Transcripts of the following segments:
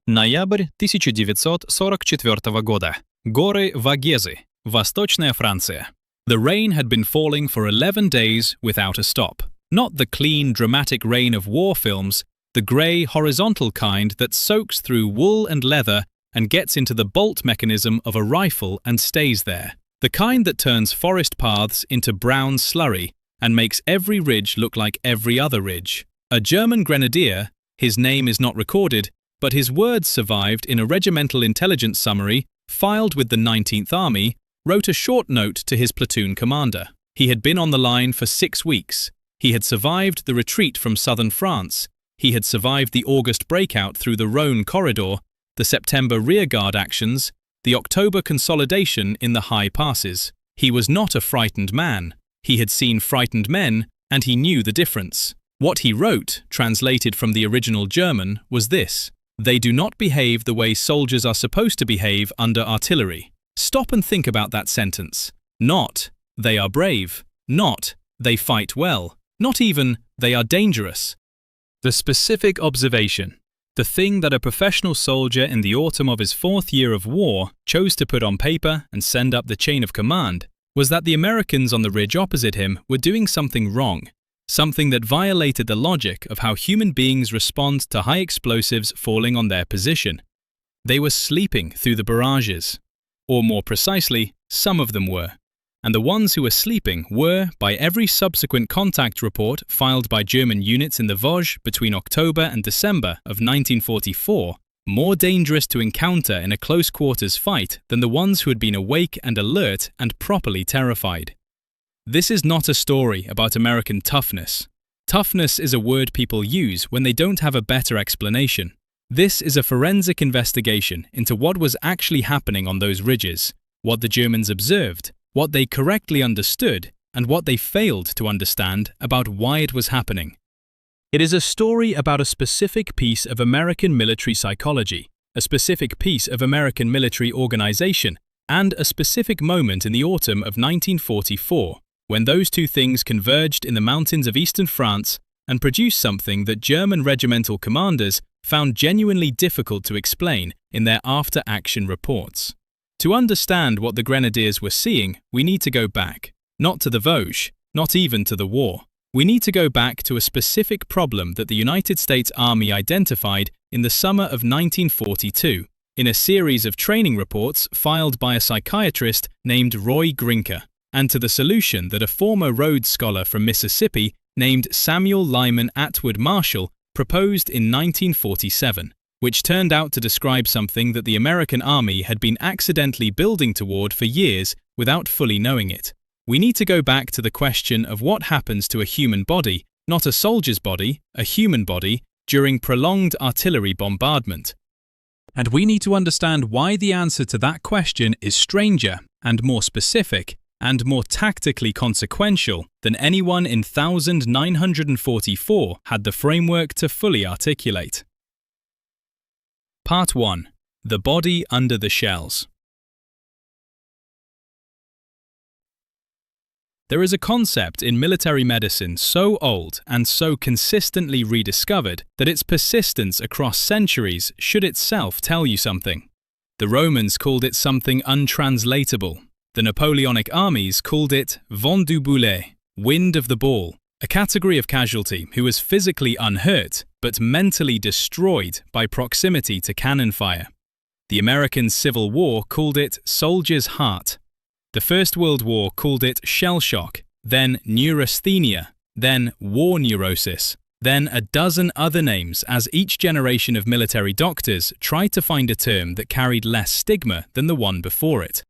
Ноябрь 1944 года. Горы Вогезы, Восточная Франция. The rain had been falling for 11 days without a stop. Not the clean, dramatic rain of war films, the grey, horizontal kind that soaks through wool and leather and gets into the bolt mechanism of a rifle and stays there. The kind that turns forest paths into brown slurry and makes every ridge look like every other ridge. A German grenadier, his name is not recorded, but his words survived in a regimental intelligence summary filed with the 19th Army, wrote a short note to his platoon commander. He had been on the line for 6 weeks. He had survived the retreat from southern France. He had survived the August breakout through the Rhone corridor, the September rearguard actions, the October consolidation in the high passes. He was not a frightened man. He had seen frightened men, and he knew the difference. What he wrote, translated from the original German, was this: "They do not behave the way soldiers are supposed to behave under artillery." Stop and think about that sentence. Not, "They are brave." Not, "They fight well." Not even, "They are dangerous." The specific observation, the thing that a professional soldier in the autumn of his 4th year of war chose to put on paper and send up the chain of command, was that the Americans on the ridge opposite him were doing something wrong, something that violated the logic of how human beings respond to high explosives falling on their position. They were sleeping through the barrages. Or more precisely, some of them were. And the ones who were sleeping were, by every subsequent contact report filed by German units in the Vosges between October and December of 1944, more dangerous to encounter in a close-quarters fight than the ones who had been awake and alert and properly terrified. This is not a story about American toughness. Toughness is a word people use when they don't have a better explanation. This is a forensic investigation into what was actually happening on those ridges, what the Germans observed, what they correctly understood, and what they failed to understand about why it was happening. It is a story about a specific piece of American military psychology, a specific piece of American military organization, and a specific moment in the autumn of 1944, when those two things converged in the mountains of eastern France and produced something that German regimental commanders found genuinely difficult to explain in their after-action reports. To understand what the Grenadiers were seeing, we need to go back, not to the Vosges, not even to the war. We need to go back to a specific problem that the United States Army identified in the summer of 1942, in a series of training reports filed by a psychiatrist named Roy Grinker, and to the solution that a former Rhodes Scholar from Mississippi named Samuel Lyman Atwood Marshall proposed in 1947, which turned out to describe something that the American Army had been accidentally building toward for years without fully knowing it. We need to go back to the question of what happens to a human body, not a soldier's body, a human body, during prolonged artillery bombardment. And we need to understand why the answer to that question is stranger and more specific and more tactically consequential than anyone in 1944 had the framework to fully articulate. Part 1. The body under the shells. There is a concept in military medicine so old and so consistently rediscovered that its persistence across centuries should itself tell you something. The Romans called it something untranslatable. The Napoleonic armies called it vent du boulet, wind of the ball, a category of casualty who was physically unhurt but mentally destroyed by proximity to cannon fire. The American Civil War called it soldier's heart. The First World War called it shell shock, then neurasthenia, then war neurosis, then a dozen other names as each generation of military doctors tried to find a term that carried less stigma than the one before it.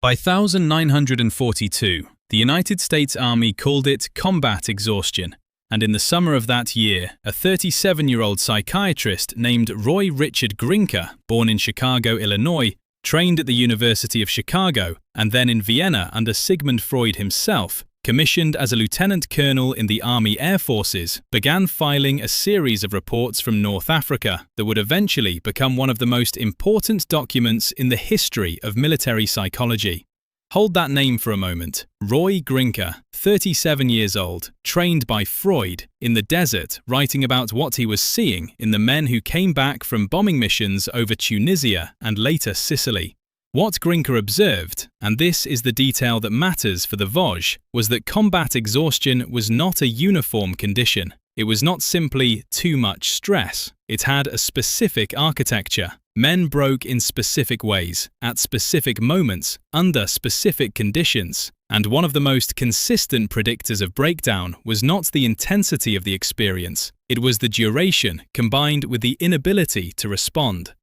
By 1942, the United States Army called it combat exhaustion, and in the summer of that year, a 37-year-old psychiatrist named Roy Richard Grinker, born in Chicago, Illinois, trained at the University of Chicago, and then in Vienna under Sigmund Freud himself, commissioned as a lieutenant colonel in the Army Air Forces, began filing a series of reports from North Africa that would eventually become one of the most important documents in the history of military psychology. Hold that name for a moment. Roy Grinker, 37 years old, trained by Freud, in the desert, writing about what he was seeing in the men who came back from bombing missions over Tunisia and later Sicily. What Grinker observed, and this is the detail that matters for the Vosges, was that combat exhaustion was not a uniform condition. It was not simply too much stress. It had a specific architecture. Men broke in specific ways, at specific moments, under specific conditions. And one of the most consistent predictors of breakdown was not the intensity of the experience. It was the duration combined with the inability to respond.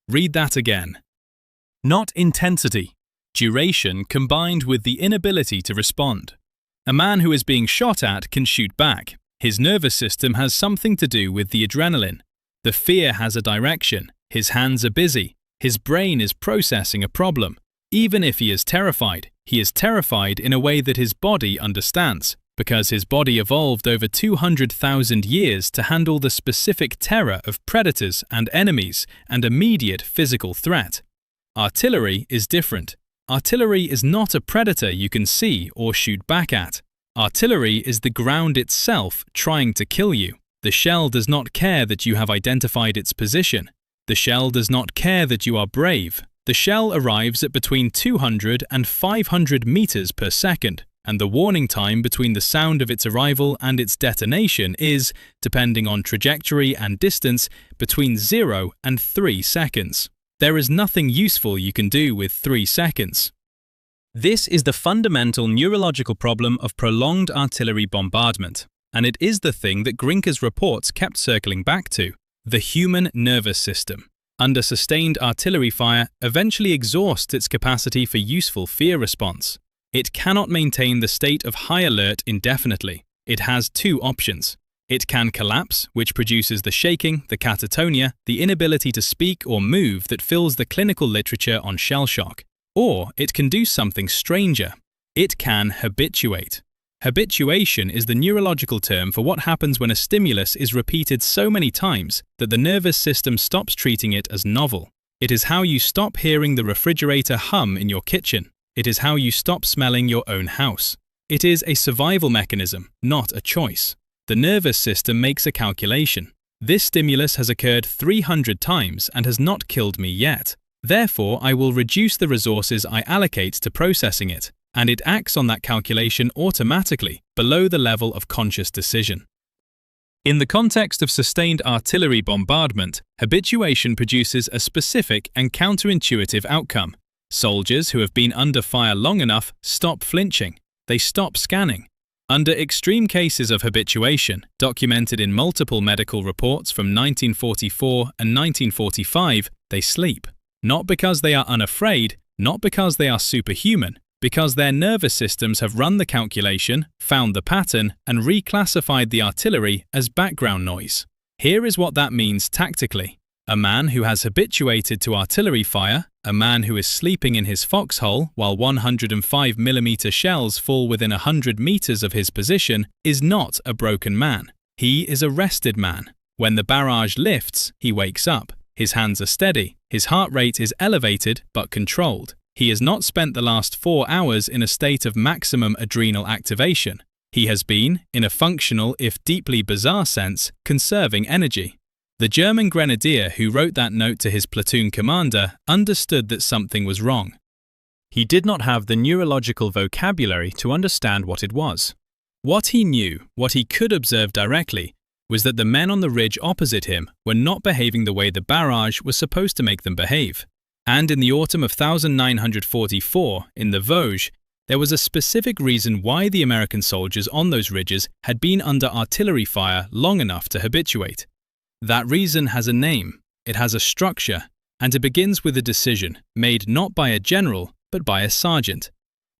Read that again. Not intensity. Duration combined with the inability to respond. A man who is being shot at can shoot back. His nervous system has something to do with the adrenaline. The fear has a direction. His hands are busy. His brain is processing a problem. Even if he is terrified in a way that his body understands, because his body evolved over 200,000 years to handle the specific terror of predators and enemies and immediate physical threat. Artillery is different. Artillery is not a predator you can see or shoot back at. Artillery is the ground itself trying to kill you. The shell does not care that you have identified its position. The shell does not care that you are brave. The shell arrives at between 200 and 500 meters per second, and the warning time between the sound of its arrival and its detonation is, depending on trajectory and distance, between 0 and 3 seconds. There is nothing useful you can do with 3 seconds. This is the fundamental neurological problem of prolonged artillery bombardment, and it is the thing that Grinker's reports kept circling back to. The human nervous system, under sustained artillery fire, eventually exhausts its capacity for useful fear response. It cannot maintain the state of high alert indefinitely. It has two options. It can collapse, which produces the shaking, the catatonia, the inability to speak or move that fills the clinical literature on shell shock. Or it can do something stranger. It can habituate. Habituation is the neurological term for what happens when a stimulus is repeated so many times that the nervous system stops treating it as novel. It is how you stop hearing the refrigerator hum in your kitchen. It is how you stop smelling your own house. It is a survival mechanism, not a choice. The nervous system makes a calculation. This stimulus has occurred 300 times and has not killed me yet. Therefore, I will reduce the resources I allocate to processing it, and it acts on that calculation automatically, below the level of conscious decision. In the context of sustained artillery bombardment, habituation produces a specific and counterintuitive outcome. Soldiers who have been under fire long enough stop flinching. They stop scanning. Under extreme cases of habituation, documented in multiple medical reports from 1944 and 1945, they sleep. Not because they are unafraid, not because they are superhuman, because their nervous systems have run the calculation, found the pattern, and reclassified the artillery as background noise. Here is what that means tactically. A man who has habituated to artillery fire, a man who is sleeping in his foxhole while 105mm shells fall within 100 meters of his position, is not a broken man. He is a rested man. When the barrage lifts, he wakes up. His hands are steady. His heart rate is elevated but controlled. He has not spent the last 4 hours in a state of maximum adrenal activation. He has been, in a functional if deeply bizarre sense, conserving energy. The German grenadier who wrote that note to his platoon commander understood that something was wrong. He did not have the neurological vocabulary to understand what it was. What he knew, what he could observe directly, was that the men on the ridge opposite him were not behaving the way the barrage was supposed to make them behave. And in the autumn of 1944, in the Vosges, there was a specific reason why the American soldiers on those ridges had been under artillery fire long enough to habituate. That reason has a name, it has a structure, and it begins with a decision made not by a general, but by a sergeant.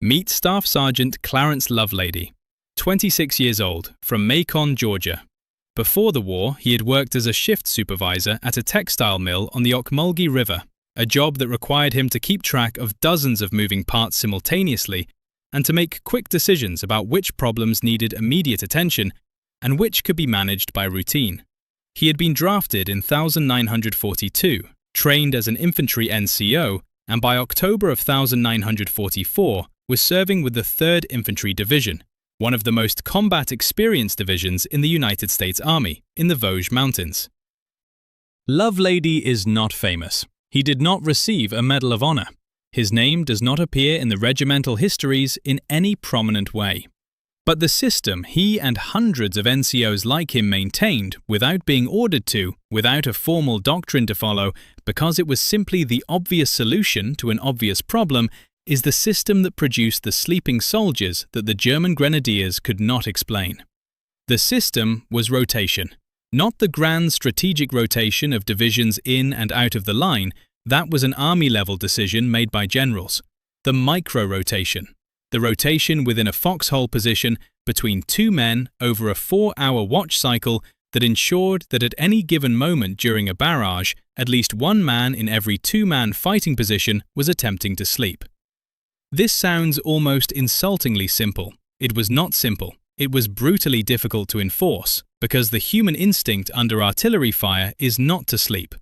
Meet Staff Sergeant Clarence Lovelady, 26 years old, from Macon, Georgia. Before the war, he had worked as a shift supervisor at a textile mill on the Ocmulgee River, a job that required him to keep track of dozens of moving parts simultaneously and to make quick decisions about which problems needed immediate attention and which could be managed by routine. He had been drafted in 1942, trained as an infantry NCO, and by October of 1944 was serving with the 3rd Infantry Division, one of the most combat-experienced divisions in the United States Army, in the Vosges Mountains. Lovelady is not famous. He did not receive a Medal of Honor. His name does not appear in the regimental histories in any prominent way. But the system he and hundreds of NCOs like him maintained without being ordered to, without a formal doctrine to follow, because it was simply the obvious solution to an obvious problem, is the system that produced the sleeping soldiers that the German Grenadiers could not explain. The system was rotation. Not the grand strategic rotation of divisions in and out of the line, that was an army-level decision made by generals. The micro-rotation. The rotation within a foxhole position between 2 men over a 4-hour watch cycle that ensured that at any given moment during a barrage, at least 1 man in every 2-man fighting position was attempting to sleep. This sounds almost insultingly simple. It was not simple. It was brutally difficult to enforce, because the human instinct under artillery fire is not to sleep.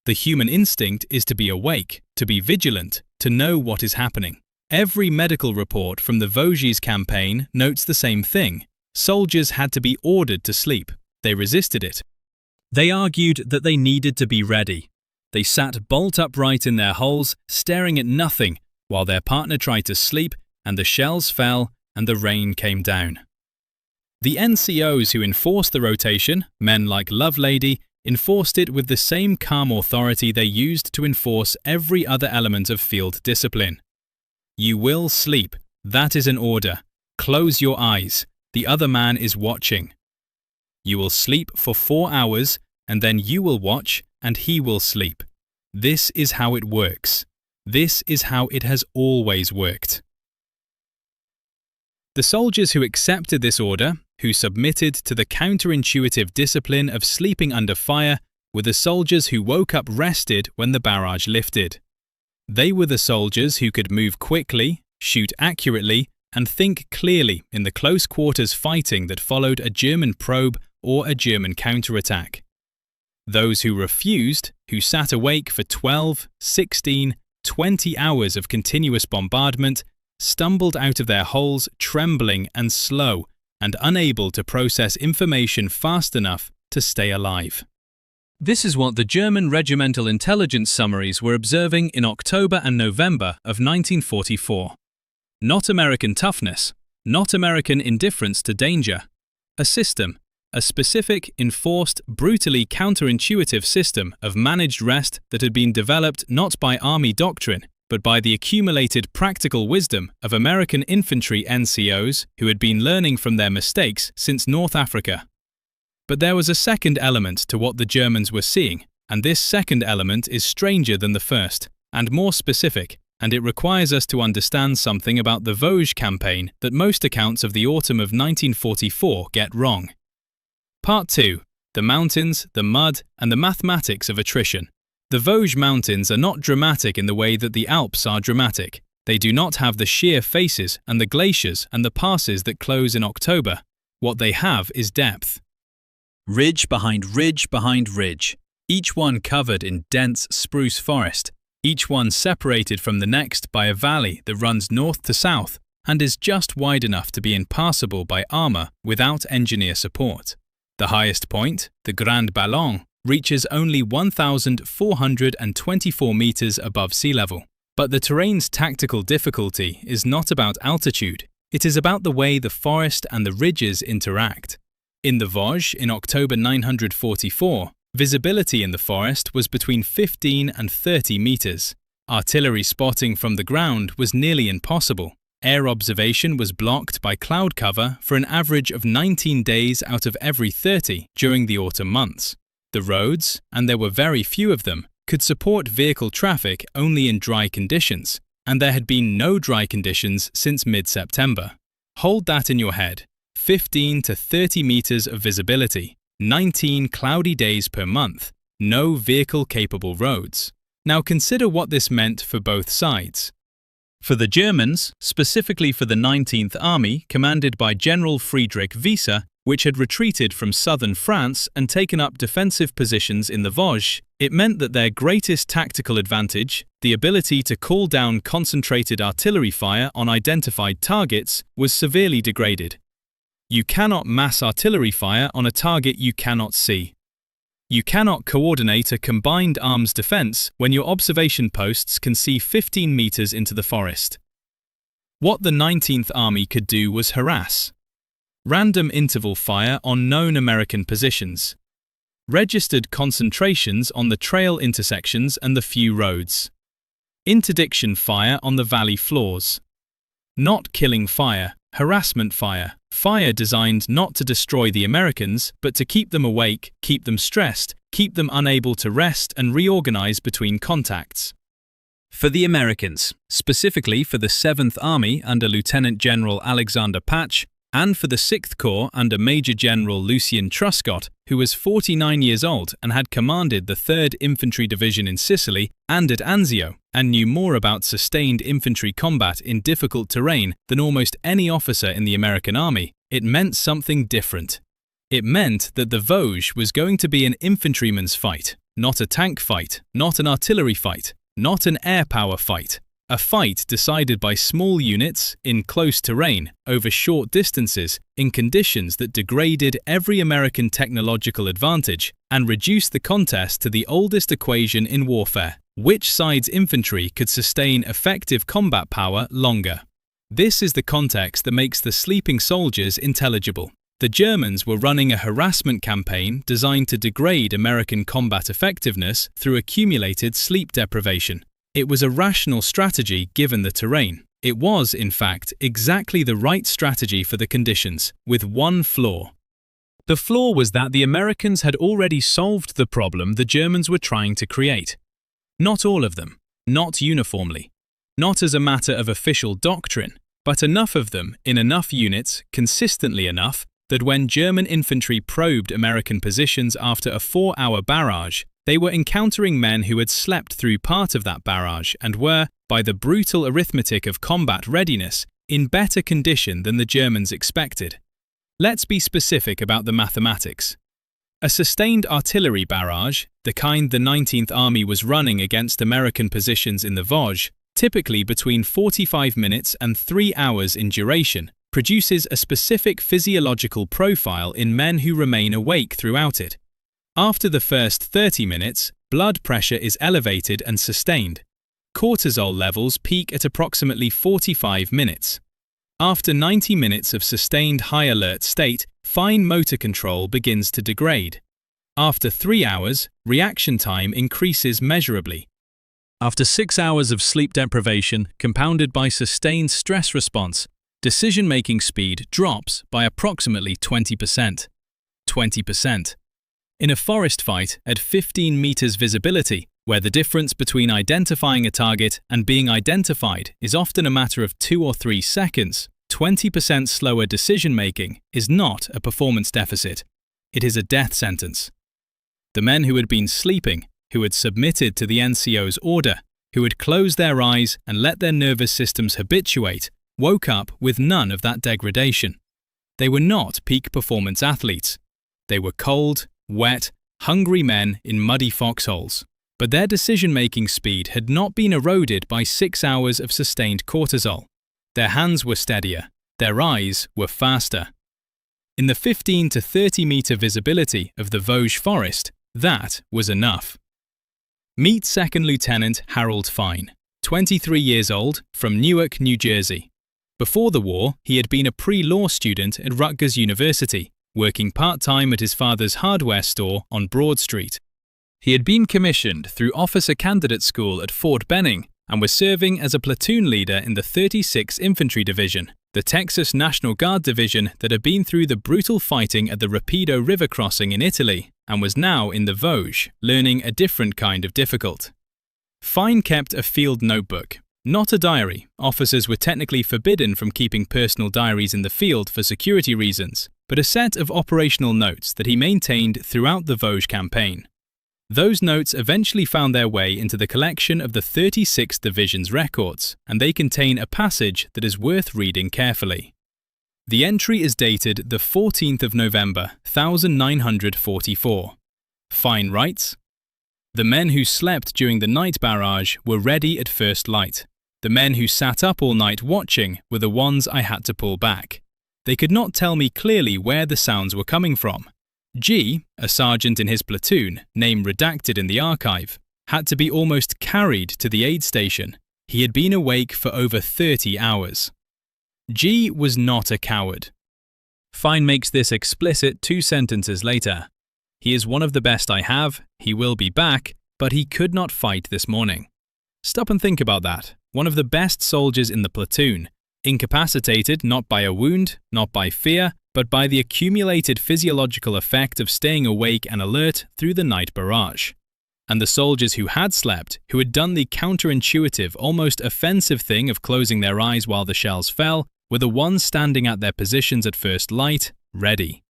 The human instinct is to be awake, to be vigilant, to know what is happening. Every medical report from the Vosges campaign notes the same thing. Soldiers had to be ordered to sleep. They resisted it. They argued that they needed to be ready. They sat bolt upright in their holes, staring at nothing, while their partner tried to sleep, and the shells fell, and the rain came down. The NCOs who enforced the rotation, men like Lovelady, enforced it with the same calm authority they used to enforce every other element of field discipline. You will sleep. That is an order. Close your eyes. The other man is watching. You will sleep for 4 hours, and then you will watch, and he will sleep. This is how it works. This is how it has always worked. The soldiers who accepted this order, who submitted to the counterintuitive discipline of sleeping under fire, were the soldiers who woke up rested when the barrage lifted. They were the soldiers who could move quickly, shoot accurately, and think clearly in the close quarters fighting that followed a German probe or a German counterattack. Those who refused, who sat awake for 12, 16, 20 hours of continuous bombardment, stumbled out of their holes trembling and slow and unable to process information fast enough to stay alive. This is what the German regimental intelligence summaries were observing in October and November of 1944. Not American toughness, not American indifference to danger. A system, a specific, enforced, brutally counterintuitive system of managed rest that had been developed not by army doctrine, but by the accumulated practical wisdom of American infantry NCOs who had been learning from their mistakes since North Africa. But there was a second element to what the Germans were seeing, and this second element is stranger than the first, and more specific, and it requires us to understand something about the Vosges campaign that most accounts of the autumn of 1944 get wrong. Part 2. The mountains, the mud, and the mathematics of attrition. The Vosges Mountains are not dramatic in the way that the Alps are dramatic. They do not have the sheer faces and the glaciers and the passes that close in October. What they have is depth. Ridge behind ridge behind ridge, each one covered in dense spruce forest, each one separated from the next by a valley that runs north to south and is just wide enough to be impassable by armor without engineer support. The highest point, the Grand Ballon, reaches only 1,424 meters above sea level. But the terrain's tactical difficulty is not about altitude, it is about the way the forest and the ridges interact. In the Vosges, in October 944, visibility in the forest was between 15 and 30 meters. Artillery spotting from the ground was nearly impossible. Air observation was blocked by cloud cover for an average of 19 days out of every 30 during the autumn months. The roads, and there were very few of them, could support vehicle traffic only in dry conditions, and there had been no dry conditions since mid-September. Hold that in your head. 15 to 30 meters of visibility, 19 cloudy days per month, no vehicle-capable roads. Now consider what this meant for both sides. For the Germans, specifically for the 19th Army, commanded by General Friedrich Wieser, which had retreated from southern France and taken up defensive positions in the Vosges, it meant that their greatest tactical advantage, the ability to call down concentrated artillery fire on identified targets, was severely degraded. You cannot mass artillery fire on a target you cannot see. You cannot coordinate a combined arms defense when your observation posts can see 15 meters into the forest. What the 19th Army could do was harass. Random interval fire on known American positions. Registered concentrations on the trail intersections and the few roads. Interdiction fire on the valley floors. Not killing fire, harassment fire. Fire designed not to destroy the Americans, but to keep them awake, keep them stressed, keep them unable to rest and reorganize between contacts. For the Americans, specifically for the 7th Army under Lieutenant General Alexander Patch, and for the 6th Corps under Major General Lucien Truscott, who was 49 years old and had commanded the 3rd Infantry Division in Sicily and at Anzio, and knew more about sustained infantry combat in difficult terrain than almost any officer in the American Army, it meant something different. It meant that the Vosges was going to be an infantryman's fight, not a tank fight, not an artillery fight, not an air power fight. A fight decided by small units, in close terrain, over short distances, in conditions that degraded every American technological advantage and reduced the contest to the oldest equation in warfare: which side's infantry could sustain effective combat power longer. This is the context that makes the sleeping soldiers intelligible. The Germans were running a harassment campaign designed to degrade American combat effectiveness through accumulated sleep deprivation. It was a rational strategy given the terrain. It was, in fact, exactly the right strategy for the conditions, with one flaw. The flaw was that the Americans had already solved the problem the Germans were trying to create. Not all of them, not uniformly, not as a matter of official doctrine, but enough of them, in enough units, consistently enough, that when German infantry probed American positions after a 4-hour barrage, they were encountering men who had slept through part of that barrage and were, by the brutal arithmetic of combat readiness, in better condition than the Germans expected. Let's be specific about the mathematics. A sustained artillery barrage, the kind the 19th Army was running against American positions in the Vosges, typically between 45 minutes and 3 hours in duration, produces a specific physiological profile in men who remain awake throughout it. After the first 30 minutes, blood pressure is elevated and sustained. Cortisol levels peak at approximately 45 minutes. After 90 minutes of sustained high alert state, fine motor control begins to degrade. After 3 hours, reaction time increases measurably. After 6 hours of sleep deprivation, compounded by sustained stress response, decision-making speed drops by approximately 20%. 20%. In a forest fight at 15 meters visibility, where the difference between identifying a target and being identified is often a matter of 2 or 3 seconds, 20% slower decision-making is not a performance deficit. It is a death sentence. The men who had been sleeping, who had submitted to the NCO's order, who had closed their eyes and let their nervous systems habituate, woke up with none of that degradation. They were not peak performance athletes. They were cold, wet, hungry men in muddy foxholes. But their decision-making speed had not been eroded by 6 hours of sustained cortisol. Their hands were steadier. Their eyes were faster. In the 15 to 30 meter visibility of the Vosges forest, that was enough. Meet Second Lieutenant Harold Fine, 23 years old, from Newark, New Jersey. Before the war, he had been a pre-law student at Rutgers University, working part-time at his father's hardware store on Broad Street. He had been commissioned through Officer Candidate School at Fort Benning and was serving as a platoon leader in the 36th Infantry Division, the Texas National Guard division that had been through the brutal fighting at the Rapido River crossing in Italy and was now in the Vosges, learning a different kind of difficult. Fine kept a field notebook, not a diary. Officers were technically forbidden from keeping personal diaries in the field for security reasons, but a set of operational notes that he maintained throughout the Vosges campaign. Those notes eventually found their way into the collection of the 36th Division's records, and they contain a passage that is worth reading carefully. The entry is dated the 14th of November, 1944. Fine writes, "The men who slept during the night barrage were ready at first light. The men who sat up all night watching were the ones I had to pull back. They could not tell me clearly where the sounds were coming from. G, a sergeant in his platoon, name redacted in the archive, had to be almost carried to the aid station. He had been awake for over 30 hours. G was not a coward." Fine makes this explicit 2 sentences later. "He is one of the best I have, he will be back, but he could not fight this morning." Stop and think about that. One of the best soldiers in the platoon, incapacitated not by a wound, not by fear, but by the accumulated physiological effect of staying awake and alert through the night barrage. And the soldiers who had slept, who had done the counterintuitive, almost offensive thing of closing their eyes while the shells fell, were the ones standing at their positions at first light, ready.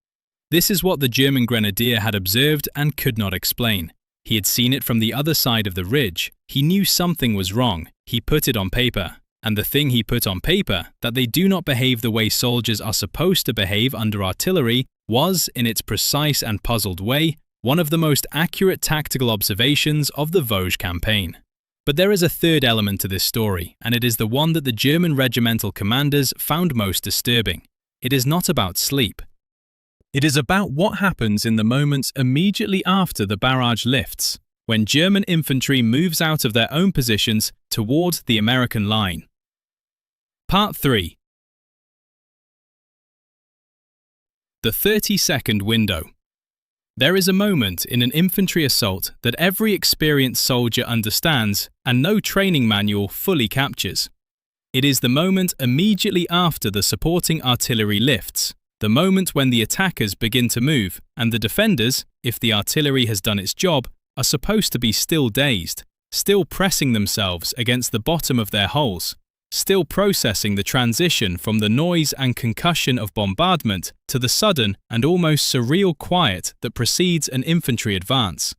This is what the German grenadier had observed and could not explain. He had seen it from the other side of the ridge. He knew something was wrong. He put it on paper. And the thing he put on paper, that they do not behave the way soldiers are supposed to behave under artillery, was, in its precise and puzzled way, one of the most accurate tactical observations of the Vosges campaign. But there is a third element to this story, and it is the one that the German regimental commanders found most disturbing. It is not about sleep. It is about what happens in the moments immediately after the barrage lifts, when German infantry moves out of their own positions toward the American line. Part 3. The 30-second window. There is a moment in an infantry assault that every experienced soldier understands and no training manual fully captures. It is the moment immediately after the supporting artillery lifts, the moment when the attackers begin to move and the defenders, if the artillery has done its job, are supposed to be still dazed, still pressing themselves against the bottom of their holes, still processing the transition from the noise and concussion of bombardment to the sudden and almost surreal quiet that precedes an infantry advance.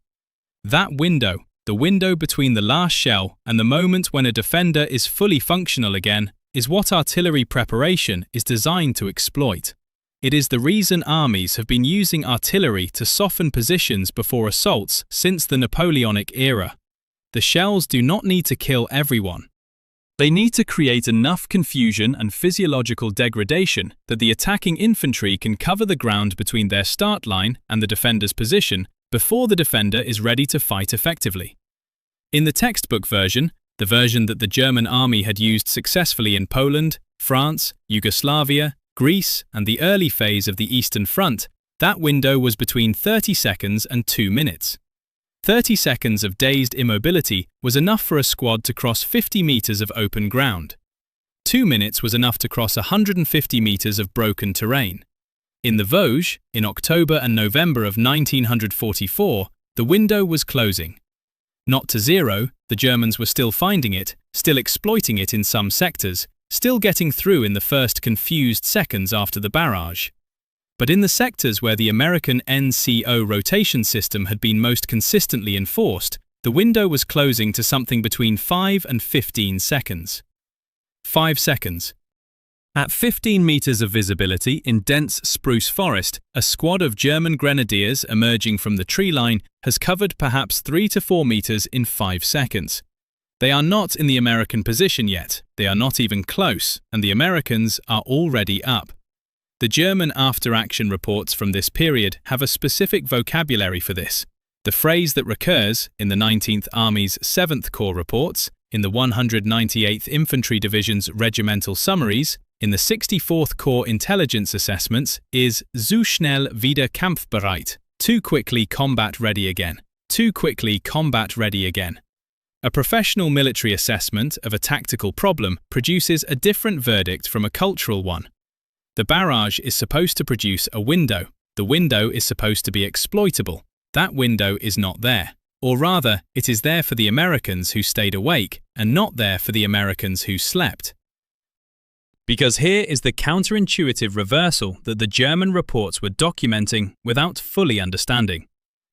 That window, the window between the last shell and the moment when a defender is fully functional again, is what artillery preparation is designed to exploit. It is the reason armies have been using artillery to soften positions before assaults since the Napoleonic era. The shells do not need to kill everyone. They need to create enough confusion and physiological degradation that the attacking infantry can cover the ground between their start line and the defender's position before the defender is ready to fight effectively. In the textbook version, the version that the German army had used successfully in Poland, France, Yugoslavia, Greece, and the early phase of the Eastern Front, that window was between 30 seconds and 2 minutes. 30 seconds of dazed immobility was enough for a squad to cross 50 meters of open ground. 2 minutes was enough to cross 150 meters of broken terrain. In the Vosges, in October and November of 1944, the window was closing. Not to zero, the Germans were still finding it, still exploiting it in some sectors, still getting through in the first confused seconds after the barrage. But in the sectors where the American NCO rotation system had been most consistently enforced, the window was closing to something between 5 and 15 seconds. 5 seconds. At 15 meters of visibility in dense spruce forest, a squad of German grenadiers emerging from the tree line has covered perhaps 3 to 4 meters in 5 seconds. They are not in the American position yet, they are not even close, and the Americans are already up. The German after-action reports from this period have a specific vocabulary for this. The phrase that recurs in the 19th Army's 7th Corps reports, in the 198th Infantry Division's regimental summaries, in the 64th Corps intelligence assessments is "zu schnell wieder kampfbereit", too quickly combat ready again, too quickly combat ready again. A professional military assessment of a tactical problem produces a different verdict from a cultural one. The barrage is supposed to produce a window. The window is supposed to be exploitable. That window is not there. Or rather, it is there for the Americans who stayed awake and not there for the Americans who slept. Because here is the counterintuitive reversal that the German reports were documenting without fully understanding.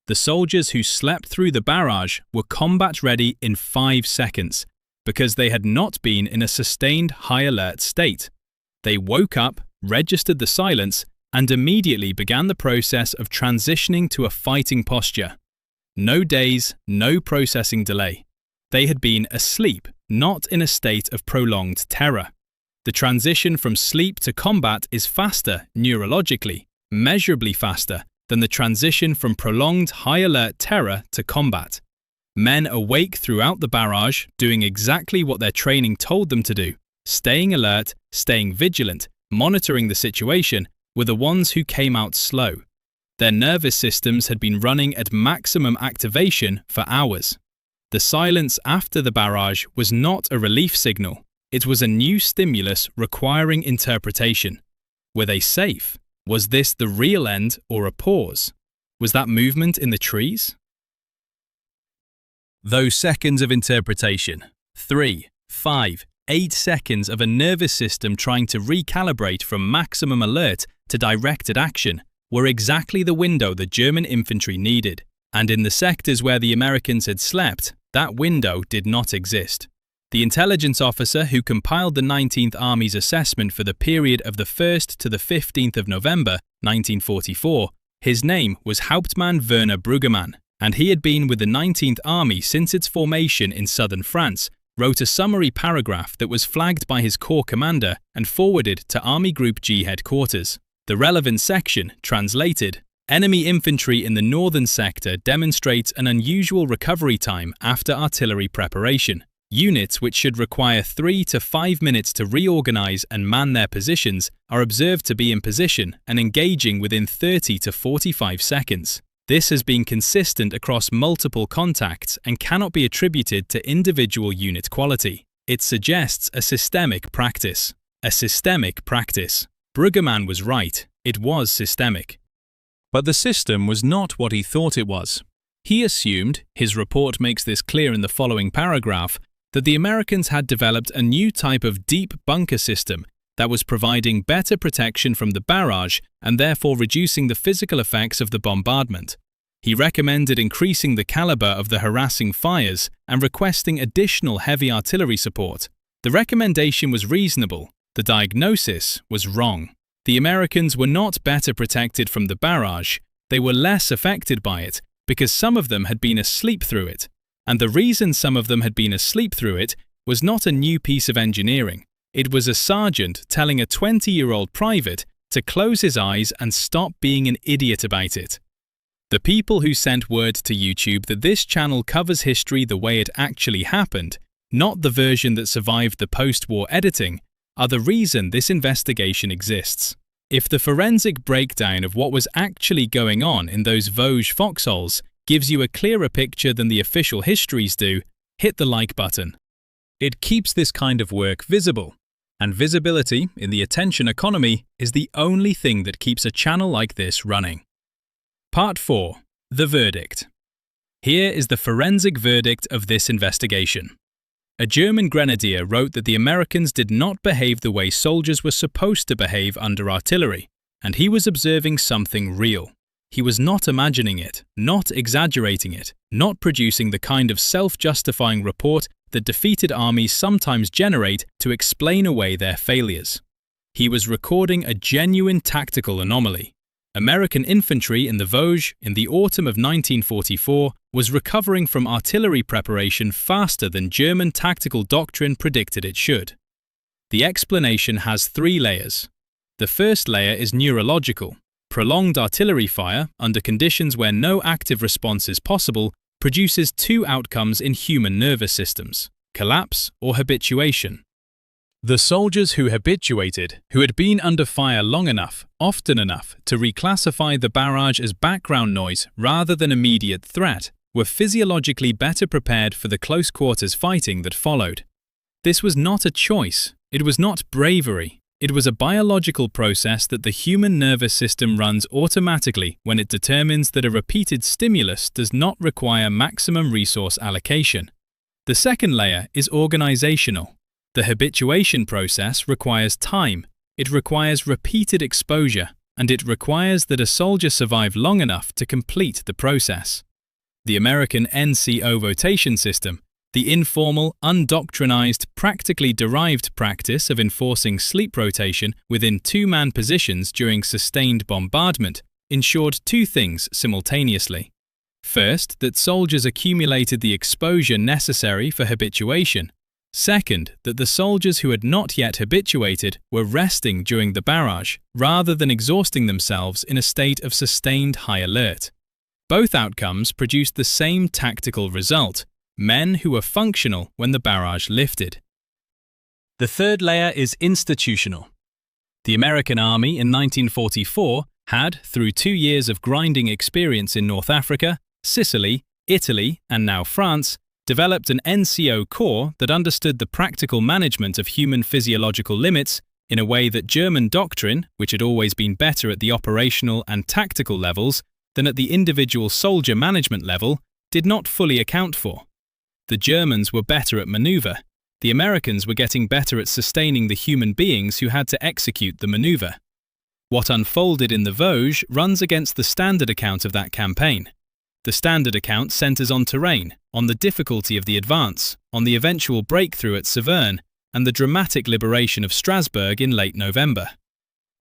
The soldiers who slept through the barrage were combat ready in 5 seconds because they had not been in a sustained high alert state. They woke up, registered the silence, and immediately began the process of transitioning to a fighting posture. No days, no processing delay. They had been asleep, not in a state of prolonged terror. The transition from sleep to combat is faster neurologically, measurably faster than the transition from prolonged high-alert terror to combat. Men awake throughout the barrage, doing exactly what their training told them to do, staying alert, staying vigilant, monitoring the situation, were the ones who came out slow. Their nervous systems had been running at maximum activation for hours. The silence after the barrage was not a relief signal. It was a new stimulus requiring interpretation. Were they safe? Was this the real end or a pause? Was that movement in the trees? Those seconds of interpretation, 3, 5, 8 seconds of a nervous system trying to recalibrate from maximum alert to directed action, were exactly the window the German infantry needed. And in the sectors where the Americans had slept, that window did not exist. The intelligence officer who compiled the 19th Army's assessment for the period of the 1st to the 15th of November 1944, his name was Hauptmann Werner Bruggemann, and he had been with the 19th Army since its formation in southern France, wrote a summary paragraph that was flagged by his corps commander and forwarded to Army Group G headquarters. The relevant section, translated, "Enemy infantry in the northern sector demonstrates an unusual recovery time after artillery preparation. Units which should require 3 to 5 minutes to reorganize and man their positions are observed to be in position and engaging within 30 to 45 seconds. This has been consistent across multiple contacts and cannot be attributed to individual unit quality. It suggests a systemic practice." A systemic practice. Bruggemann was right. It was systemic. But the system was not what he thought it was. He assumed, his report makes this clear in the following paragraph, that the Americans had developed a new type of deep bunker system that was providing better protection from the barrage and therefore reducing the physical effects of the bombardment. He recommended increasing the caliber of the harassing fires and requesting additional heavy artillery support. The recommendation was reasonable. The diagnosis was wrong. The Americans were not better protected from the barrage. They were less affected by it because some of them had been asleep through it. And the reason some of them had been asleep through it was not a new piece of engineering. It was a sergeant telling a 20-year-old private to close his eyes and stop being an idiot about it. The people who sent word to YouTube that this channel covers history the way it actually happened, not the version that survived the post-war editing, are the reason this investigation exists. If the forensic breakdown of what was actually going on in those Vosges foxholes gives you a clearer picture than the official histories do, hit the like button. It keeps this kind of work visible, and visibility in the attention economy is the only thing that keeps a channel like this running. Part 4. The verdict. Here is the forensic verdict of this investigation. A German grenadier wrote that the Americans did not behave the way soldiers were supposed to behave under artillery, and he was observing something real. He was not imagining it, not exaggerating it, not producing the kind of self-justifying report that defeated armies sometimes generate to explain away their failures. He was recording a genuine tactical anomaly. American infantry in the Vosges in the autumn of 1944 was recovering from artillery preparation faster than German tactical doctrine predicted it should. The explanation has 3 layers. The first layer is neurological. Prolonged artillery fire, under conditions where no active response is possible, produces 2 outcomes in human nervous systems: collapse or habituation. The soldiers who habituated, who had been under fire long enough, often enough, to reclassify the barrage as background noise rather than immediate threat, were physiologically better prepared for the close quarters fighting that followed. This was not a choice. It was not bravery. It was a biological process that the human nervous system runs automatically when it determines that a repeated stimulus does not require maximum resource allocation. The second layer is organizational. The habituation process requires time, it requires repeated exposure, and it requires that a soldier survive long enough to complete the process. The American NCO rotation system, The informal, undoctrinized, practically derived practice of enforcing sleep rotation within two-man positions during sustained bombardment ensured two things simultaneously. First, that soldiers accumulated the exposure necessary for habituation. Second, that the soldiers who had not yet habituated were resting during the barrage, rather than exhausting themselves in a state of sustained high alert. Both outcomes produced the same tactical result: men who were functional when the barrage lifted. The third layer is institutional. The American Army in 1944 had, through 2 years of grinding experience in North Africa, Sicily, Italy, and now France, developed an NCO corps that understood the practical management of human physiological limits in a way that German doctrine, which had always been better at the operational and tactical levels than at the individual soldier management level, did not fully account for. The Germans were better at maneuver. The Americans were getting better at sustaining the human beings who had to execute the maneuver. What unfolded in the Vosges runs against the standard account of that campaign. The standard account centers on terrain, on the difficulty of the advance, on the eventual breakthrough at Saverne, and the dramatic liberation of Strasbourg in late November.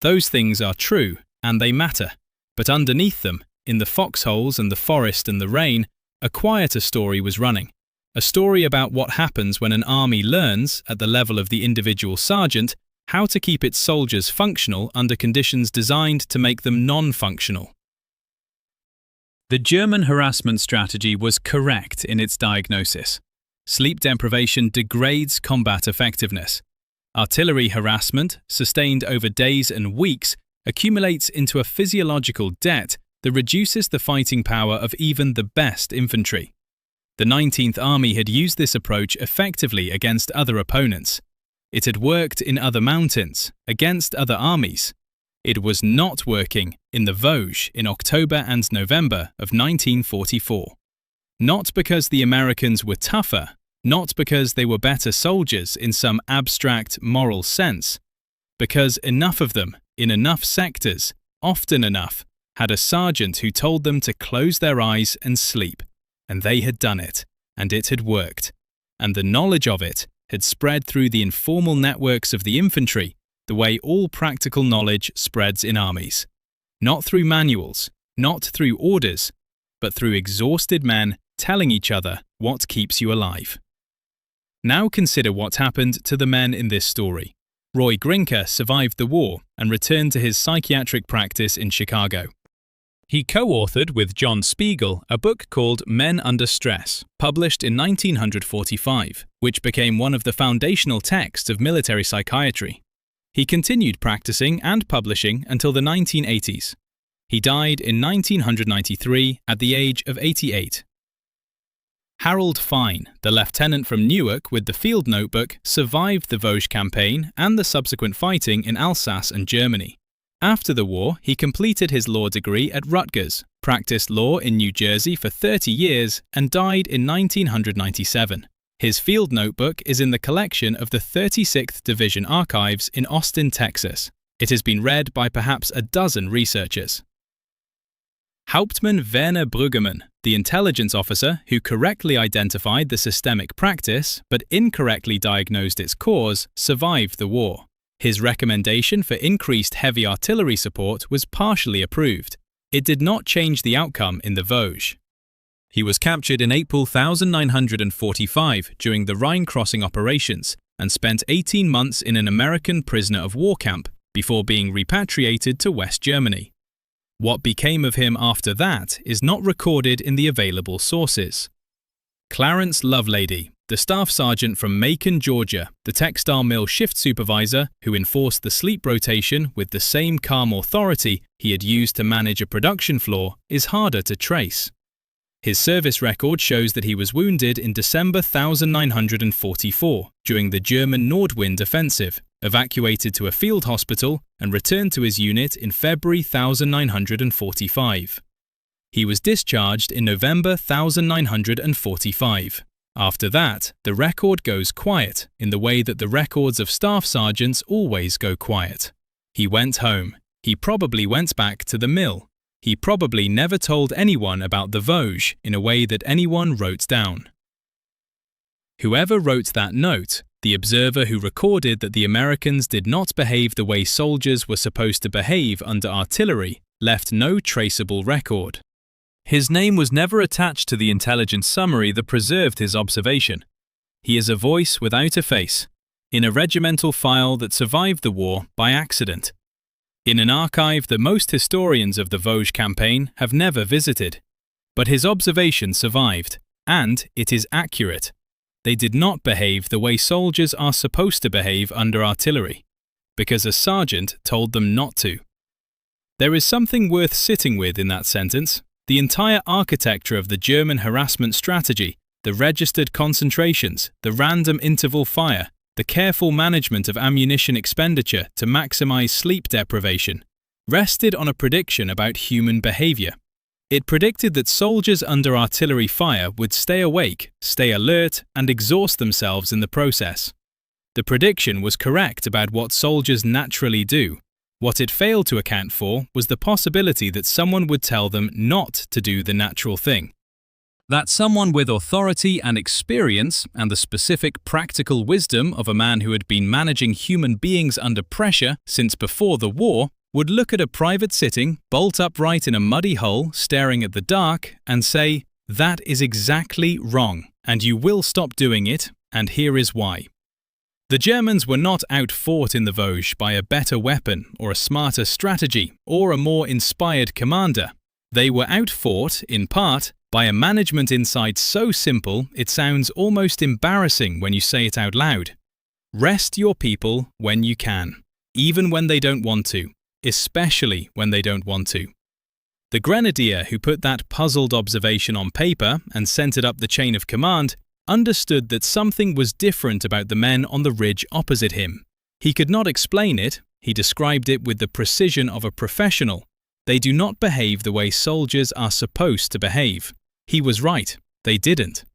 Those things are true, and they matter, but underneath them, in the foxholes and the forest and the rain, a quieter story was running. A story about what happens when an army learns, at the level of the individual sergeant, how to keep its soldiers functional under conditions designed to make them non-functional. The German harassment strategy was correct in its diagnosis. Sleep deprivation degrades combat effectiveness. Artillery harassment, sustained over days and weeks, accumulates into a physiological debt that reduces the fighting power of even the best infantry. The 19th Army had used this approach effectively against other opponents. It had worked in other mountains, against other armies. It was not working in the Vosges in October and November of 1944. Not because the Americans were tougher, not because they were better soldiers in some abstract moral sense, because enough of them, in enough sectors, often enough, had a sergeant who told them to close their eyes and sleep, and they had done it, and it had worked, and the knowledge of it had spread through the informal networks of the infantry the way all practical knowledge spreads in armies. Not through manuals, not through orders, but through exhausted men telling each other what keeps you alive. Now consider what happened to the men in this story. Roy Grinker survived the war and returned to his psychiatric practice in Chicago. He co-authored with John Spiegel a book called Men Under Stress, published in 1945, which became one of the foundational texts of military psychiatry. He continued practicing and publishing until the 1980s. He died in 1993 at the age of 88. Harold Fine, the lieutenant from Newark with the field notebook, survived the Vosges campaign and the subsequent fighting in Alsace and Germany. After the war, he completed his law degree at Rutgers, practiced law in New Jersey for 30 years, and died in 1997. His field notebook is in the collection of the 36th Division Archives in Austin, Texas. It has been read by perhaps a dozen researchers. Hauptmann Werner Brüggemann, the intelligence officer who correctly identified the systemic practice but incorrectly diagnosed its cause, survived the war. His recommendation for increased heavy artillery support was partially approved. It did not change the outcome in the Vosges. He was captured in April 1945 during the Rhine crossing operations and spent 18 months in an American prisoner of war camp before being repatriated to West Germany. What became of him after that is not recorded in the available sources. Clarence Lovelady, the staff sergeant from Macon, Georgia, the textile mill shift supervisor who enforced the sleep rotation with the same calm authority he had used to manage a production floor, is harder to trace. His service record shows that he was wounded in December 1944 during the German Nordwind offensive, evacuated to a field hospital, and returned to his unit in February 1945. He was discharged in November 1945. After that, the record goes quiet in the way that the records of staff sergeants always go quiet. He went home. He probably went back to the mill. He probably never told anyone about the Vosges in a way that anyone wrote down. Whoever wrote that note, the observer who recorded that the Americans did not behave the way soldiers were supposed to behave under artillery, left no traceable record. His name was never attached to the intelligence summary that preserved his observation. He is a voice without a face, in a regimental file that survived the war by accident, in an archive that most historians of the Vosges campaign have never visited. But his observation survived, and it is accurate. They did not behave the way soldiers are supposed to behave under artillery, because a sergeant told them not to. There is something worth sitting with in that sentence. The entire architecture of the German harassment strategy, the registered concentrations, the random interval fire, the careful management of ammunition expenditure to maximize sleep deprivation, rested on a prediction about human behavior. It predicted that soldiers under artillery fire would stay awake, stay alert, and exhaust themselves in the process. The prediction was correct about what soldiers naturally do. What it failed to account for was the possibility that someone would tell them not to do the natural thing. That someone with authority and experience and the specific practical wisdom of a man who had been managing human beings under pressure since before the war would look at a private sitting, bolt upright in a muddy hole, staring at the dark, and say, "That is exactly wrong, and you will stop doing it, and here is why." The Germans were not outfought in the Vosges by a better weapon or a smarter strategy or a more inspired commander. They were outfought, in part, by a management insight so simple it sounds almost embarrassing when you say it out loud. Rest your people when you can, even when they don't want to, especially when they don't want to. The grenadier who put that puzzled observation on paper and sent it up the chain of command understood that something was different about the men on the ridge opposite him. He could not explain it, he described it with the precision of a professional. They do not behave the way soldiers are supposed to behave. He was right, they didn't.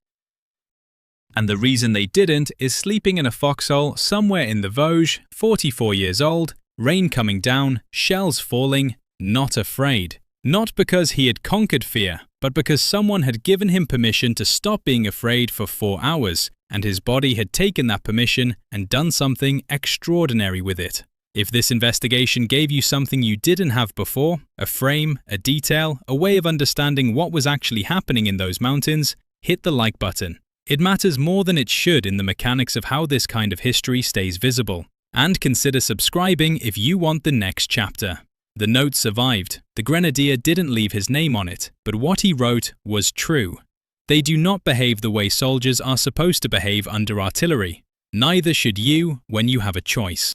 And the reason they didn't is sleeping in a foxhole somewhere in the Vosges, 44 years old, rain coming down, shells falling, not afraid. Not because he had conquered fear, but because someone had given him permission to stop being afraid for 4 hours, and his body had taken that permission and done something extraordinary with it. If this investigation gave you something you didn't have before, a frame, a detail, a way of understanding what was actually happening in those mountains, hit the like button. It matters more than it should in the mechanics of how this kind of history stays visible. And consider subscribing if you want the next chapter. The note survived. The grenadier didn't leave his name on it, but what he wrote was true. They do not behave the way soldiers are supposed to behave under artillery. Neither should you when you have a choice.